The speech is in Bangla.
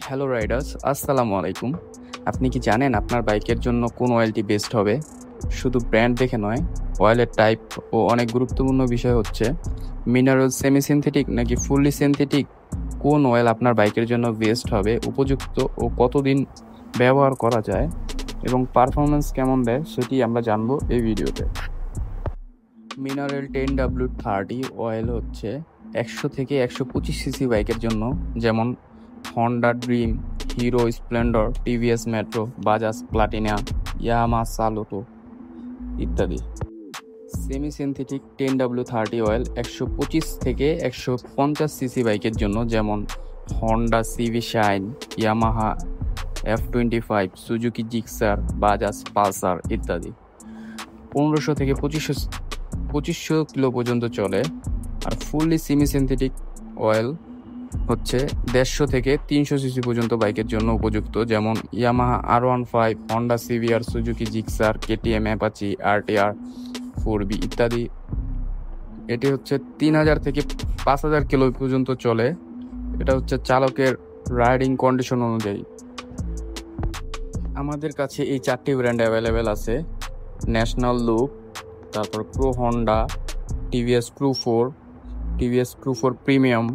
হ্যালো রাইডার্স, আসসালামু আলাইকুম। আপনি কি জানেন আপনার বাইকের জন্য কোন অয়েলটি বেস্ট হবে? শুধু ব্র্যান্ড দেখে নয়, অয়েলের টাইপ ও অনেক গুরুত্বপূর্ণ বিষয় হচ্ছে মিনারেল সেমি সিনথেটিক নাকি ফুললি সিনথেটিক। কোন অয়েল আপনার বাইকের জন্য বেস্ট হবে, উপযুক্ত ও কতদিন ব্যবহার করা যায় এবং পারফরমেন্স কেমন দেয় সেটি আমরা জানবো এই ভিডিওতে। মিনারেল 10W30 অয়েল হচ্ছে 100 থেকে 125 সিসি বাইকের জন্য, যেমন Honda Dream, Hero Splendor, TVS Metro, Bajaj Platina, Yamaha Saluto ইত্যাদি। সেমি সিনথেটিক 10W30 অয়েল 125 থেকে 150 সিসি বাইকের জন্য, যেমন Honda CV shine, Yamaha F25, Suzuki Gixxer, Bajaj Pulsar ইত্যাদি। 1500 থেকে 2500 কিলো পর্যন্ত চলে। আর ফুললি সেমি সিনথেটিক অয়েল হচ্ছে 150 থেকে 300 সিসি পর্যন্ত বাইকের জন্য উপযুক্ত, যেমন Yamaha R15, Honda CBR, Suzuki Gixxer, KTM Apache, RTR 4বি ইত্যাদি। এটি হচ্ছে 3000 থেকে 5000 কিলো পর্যন্ত চলে। এটা হচ্ছে চালকের রাইডিং কন্ডিশন অনুযায়ী। আমাদের কাছে এই 4টি ব্র্যান্ড অ্যাভেলেবেল আছে: ন্যাশনাল লুক, তারপর pro Honda, TVS crew 4, TVS crew 4 premium,